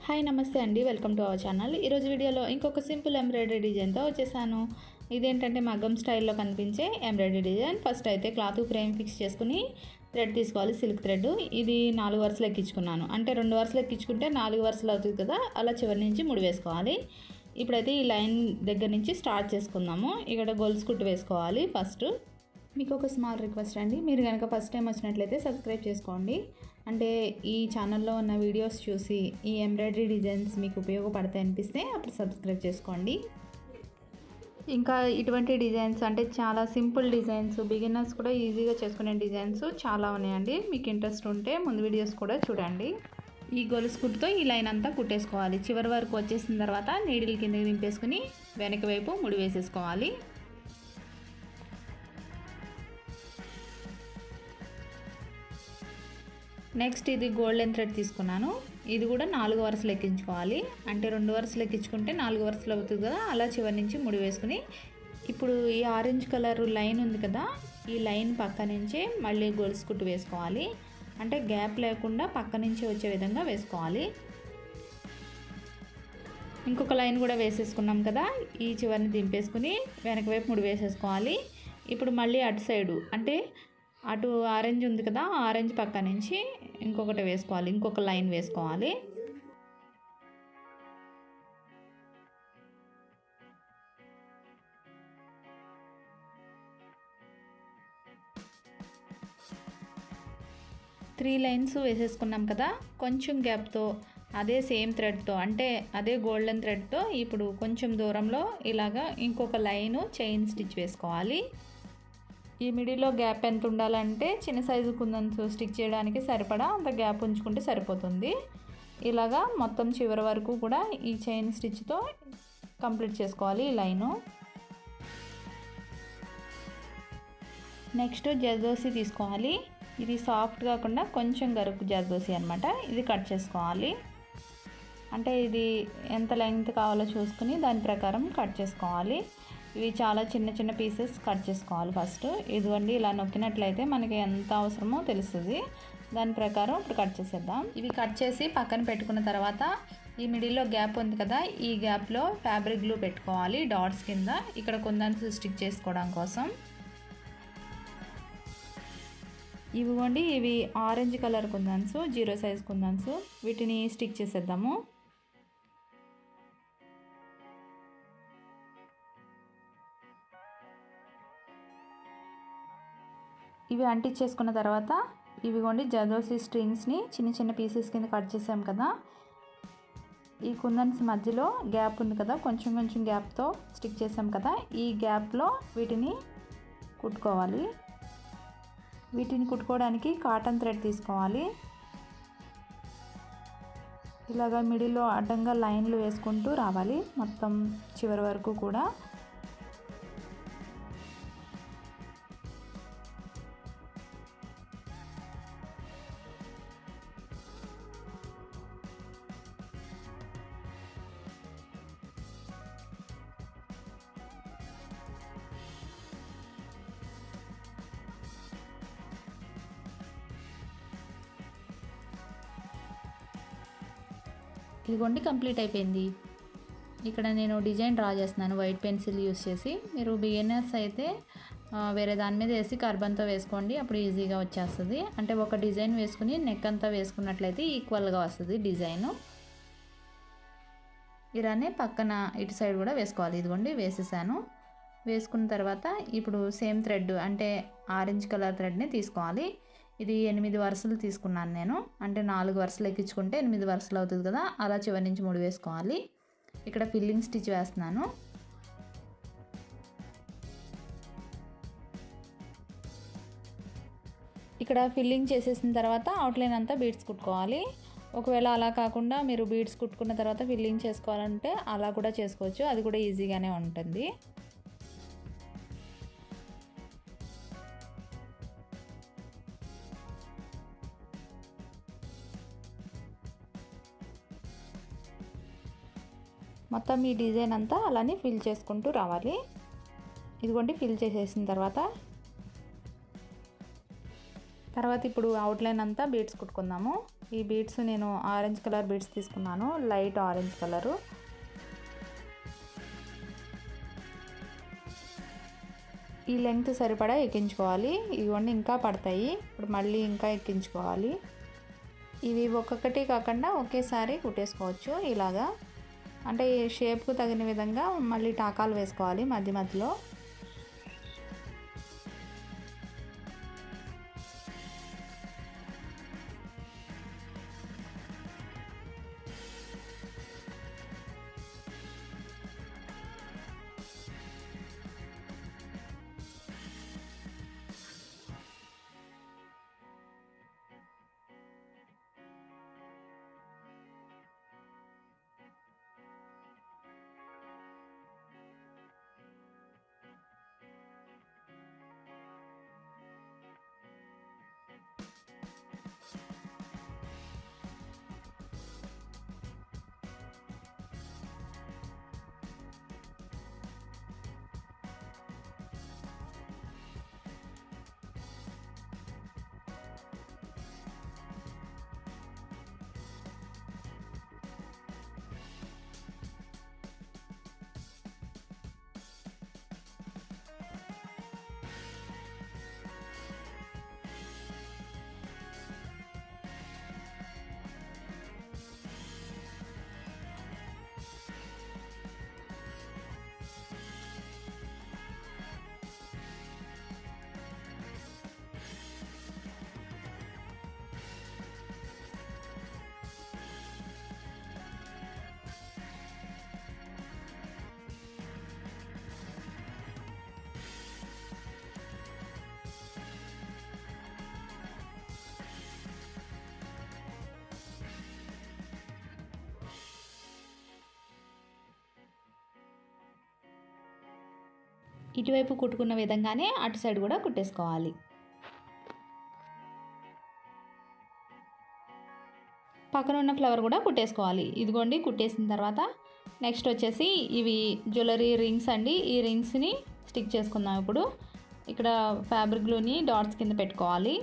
Hi నమస్తే అండి, welcome to our channel. ఈరోజు వీడియోలో ఇంకొక సింపుల్ ఎంబ్రాయిడరీ డిజైన్తో వచ్చేసాను. ఇదేంటంటే మగ్గం స్టైల్లో కనిపించే ఎంబ్రాయిడరీ డిజైన్. ఫస్ట్ అయితే క్లాత్ ఫ్రేమ్ ఫిక్స్ చేసుకుని థ్రెడ్ తీసుకోవాలి, సిల్క్ థ్రెడ్. ఇది 4 వరుసలు ఎక్కించుకున్నాను. అంటే 2 వరుసలు ఎక్కించుకుంటే 4 వరుసలు అవుతుంది కదా, అలా చివరి నుంచి ముడి వేసుకోవాలి. ఇప్పుడైతే ఈ లైన్ దగ్గర నుంచి స్టార్ట్ చేసుకుందాము. ఇక్కడ గొలుసు కుట్టు వేసుకోవాలి ఫస్ట్. మీకు ఒక స్మాల్ రిక్వెస్ట్ అండి, మీరు కనుక ఫస్ట్ టైం వచ్చినట్లయితే సబ్స్క్రైబ్ చేసుకోండి. అంటే ఈ ఛానల్లో ఉన్న వీడియోస్ చూసి ఈ ఎంబ్రాయిడరీ డిజైన్స్ మీకు ఉపయోగపడతాయి అనిపిస్తే అప్పుడు సబ్స్క్రైబ్ చేసుకోండి. ఇంకా ఇటువంటి డిజైన్స్ అంటే చాలా సింపుల్ డిజైన్స్, బిగినర్స్ కూడా ఈజీగా చేసుకునే డిజైన్స్ చాలా ఉన్నాయండి. మీకు ఇంట్రెస్ట్ ఉంటే ముందు వీడియోస్ కూడా చూడండి. ఈ గొలుసు కుట్టుతో ఈ లైన్ అంతా కుట్టేసుకోవాలి. చివరి వరకు వచ్చేసిన తర్వాత నీడిల్ కిందకి దింపేసుకుని వెనక వైపు ముడి వేసేసుకోవాలి. నెక్స్ట్ ఇది గోల్డెన్ థ్రెడ్ తీసుకున్నాను. ఇది కూడా 4 వరుసలు ఎక్కించుకోవాలి. అంటే 2 వరుసలు ఎక్కించుకుంటే 4 వరుసలు అవుతుంది కదా, అలా చివరి నుంచి ముడి వేసుకుని ఇప్పుడు ఈ ఆరెంజ్ కలర్ లైన్ ఉంది కదా, ఈ లైన్ పక్క నుంచే మళ్ళీ గొలుసు కుట్టు వేసుకోవాలి. అంటే గ్యాప్ లేకుండా పక్క నుంచి వచ్చే విధంగా వేసుకోవాలి. ఇంకొక లైన్ కూడా వేసేసుకున్నాం కదా, ఈ చివరిని దింపేసుకుని వెనక వైపు ముడి వేసేసుకోవాలి. ఇప్పుడు మళ్ళీ అటు సైడు అంటే అటు ఆరెంజ్ ఉంది కదా, ఆరెంజ్ పక్క నుంచి ఇంకొకటి వేసుకోవాలి, ఇంకొక లైన్ వేసుకోవాలి. త్రీ లైన్స్ వేసేసుకున్నాం కదా, కొంచెం గ్యాప్తో అదే సేమ్ థ్రెడ్తో అంటే అదే గోల్డెన్ థ్రెడ్తో ఇప్పుడు కొంచెం దూరంలో ఇలాగా ఇంకొక లైను చైన్ స్టిచ్ వేసుకోవాలి. ఈ మిడిల్లో గ్యాప్ ఎంత ఉండాలంటే చిన్న సైజు కుందన్స్ స్టిచ్ చేయడానికి సరిపడా అంత గ్యాప్ ఉంచుకుంటే సరిపోతుంది. ఇలాగా మొత్తం చివరి వరకు కూడా ఈ చైన్ స్టిచ్తో కంప్లీట్ చేసుకోవాలి ఈ లైను. నెక్స్ట్ జర్దోసి తీసుకోవాలి. ఇది సాఫ్ట్ కాకుండా కొంచెం గరుకు జర్దోసి అనమాట. ఇది కట్ చేసుకోవాలి. అంటే ఇది ఎంత లెంగ్త్ కావాలో చూసుకుని దాని ప్రకారం కట్ చేసుకోవాలి. ఇవి చాలా చిన్న చిన్న పీసెస్ కట్ చేసుకోవాలి ఫస్ట్. ఇదిగోండి ఇలా నొక్కినట్లయితే మనకి ఎంత అవసరమో తెలుస్తుంది. దాని ప్రకారం ఇప్పుడు కట్ చేసేద్దాం. ఇవి కట్ చేసి పక్కన పెట్టుకున్న తర్వాత ఈ మిడిల్లో గ్యాప్ ఉంది కదా, ఈ గ్యాప్లో ఫ్యాబ్రిక్ గ్లూ పెట్టుకోవాలి డాట్స్ కింద, ఇక్కడ కుందన్స్ స్టిక్ చేసుకోవడం కోసం. ఇవిగోండి ఇవి ఆరెంజ్ కలర్ కుందన్స్, 0 సైజ్ కుందన్స్. వీటిని స్టిక్ చేసేద్దాము. ఇవి అంటించేసుకున్న తర్వాత ఇవిగోండి జర్దోసి స్ట్రింగ్స్ని చిన్న చిన్న పీసెస్ కింద కట్ చేసాం కదా, ఈ కుందన్స్ మధ్యలో గ్యాప్ ఉంది కదా, కొంచెం కొంచెం గ్యాప్తో స్టిక్ చేసాం కదా, ఈ గ్యాప్లో వీటిని కుట్టుకోవాలి. వీటిని కుట్టుకోవడానికి కాటన్ థ్రెడ్ తీసుకోవాలి. ఇలాగ మిడిల్లో అడ్డంగా లైన్లు వేసుకుంటూ రావాలి మొత్తం చివరి వరకు కూడా. ఇదిగోండి కంప్లీట్ అయిపోయింది. ఇక్కడ నేను డిజైన్ డ్రా చేస్తున్నాను వైట్ పెన్సిల్ యూస్ చేసి. మీరు బిగినర్స్ అయితే వేరే దాని మీద వేసి కార్బన్తో వేసుకోండి, అప్పుడు ఈజీగా వచ్చేస్తుంది. అంటే ఒక డిజైన్ వేసుకుని నెక్ అంతా వేసుకున్నట్లయితే ఈక్వల్గా వస్తుంది డిజైను. ఇలానే పక్కన ఇటు సైడ్ కూడా వేసుకోవాలి. ఇదిగోండి వేసేసాను. వేసుకున్న తర్వాత ఇప్పుడు సేమ్ థ్రెడ్ అంటే ఆరెంజ్ కలర్ థ్రెడ్ని తీసుకోవాలి. ఇది 8 వరుసలు తీసుకున్నాను నేను. అంటే 4 వరుసలు ఎక్కించుకుంటే 8 వరుసలు అవుతుంది కదా, అలా చివరి నుంచి ముడి వేసుకోవాలి. ఇక్కడ ఫిల్లింగ్ స్టిచ్ వేస్తున్నాను. ఇక్కడ ఫిల్లింగ్ చేసేసిన తర్వాత అవుట్లైన్ అంతా బీడ్స్ కుట్టుకోవాలి. ఒకవేళ అలా కాకుండా మీరు బీడ్స్ కుట్టుకున్న తర్వాత ఫిల్లింగ్ చేసుకోవాలంటే అలా కూడా చేసుకోవచ్చు, అది కూడా ఈజీగానే ఉంటుంది. మొత్తం ఈ డిజైన్ అంతా అలానే ఫిల్ చేసుకుంటూ రావాలి. ఇదిగోండి ఫిల్ చేసేసిన తర్వాత తర్వాత ఇప్పుడు అవుట్లైన్ అంతా బీడ్స్ కుట్టుకుందాము. ఈ బీడ్స్ నేను ఆరెంజ్ కలర్ బీడ్స్ తీసుకున్నాను, లైట్ ఆరెంజ్ కలరు. ఈ లెంగ్త్ సరిపడా ఎక్కించుకోవాలి. ఇవన్నీ ఇంకా పడతాయి, ఇప్పుడు మళ్ళీ ఇంకా ఎక్కించుకోవాలి. ఇవి ఒక్కొక్కటి కాకుండా ఒకేసారి కుట్టేసుకోవచ్చు ఇలాగా. అంటే షేప్కు తగిన విధంగా మళ్ళీ టాకాలు వేసుకోవాలి మధ్య మధ్యలో. ఇటువైపు కుట్టుకున్న విధంగానే అటు సైడ్ కూడా కుట్టేసుకోవాలి. పక్కన ఉన్న ఫ్లవర్ కూడా కుట్టేసుకోవాలి. ఇదిగోండి కుట్టేసిన తర్వాత నెక్స్ట్ వచ్చేసి ఇవి జ్యువెలరీ రింగ్స్ అండి. ఈ రింగ్స్ని స్టిక్ చేసుకుందాం. ఇప్పుడు ఇక్కడ ఫ్యాబ్రిక్ గ్లూని డాట్స్ కింద పెట్టుకోవాలి.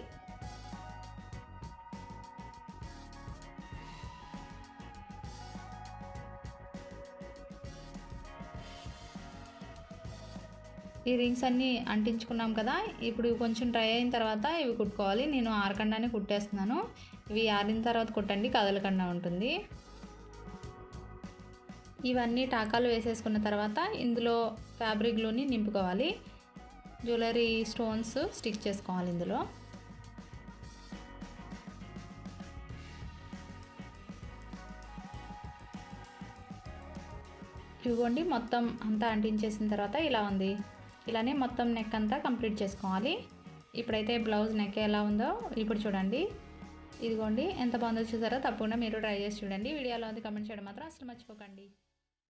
ఈ రింగ్స్ అన్నీ అంటించుకున్నాం కదా, ఇప్పుడు కొంచెం డ్రై అయిన తర్వాత ఇవి కుట్టుకోవాలి. నేను ఆరకుండానే కుట్టేస్తున్నాను. ఇవి ఆరిన తర్వాత కుట్టండి, కదలకుండా ఉంటుంది. ఇవన్నీ టాకాలు వేసేసుకున్న తర్వాత ఇందులో ఫ్యాబ్రిక్ గ్లూని నింపుకోవాలి. జ్యువెలరీ స్టోన్స్ స్టిక్ చేసుకోవాలి ఇందులో. ఇదిగోండి మొత్తం అంతా అంటించేసిన తర్వాత ఇలా ఉంది. ఇలానే మొత్తం నెక్ అంతా కంప్లీట్ చేసుకోవాలి. ఇప్పుడైతే బ్లౌజ్ నెక్ ఎలా ఉందో ఇప్పుడు చూడండి. ఇదిగోండి ఎంత బాగుందో చూసారో. తప్పకుండా మీరు ట్రై చేసి చూడండి. వీడియోలో ఉంది కమెంట్ చేయడం మాత్రం అసలు మర్చిపోకండి.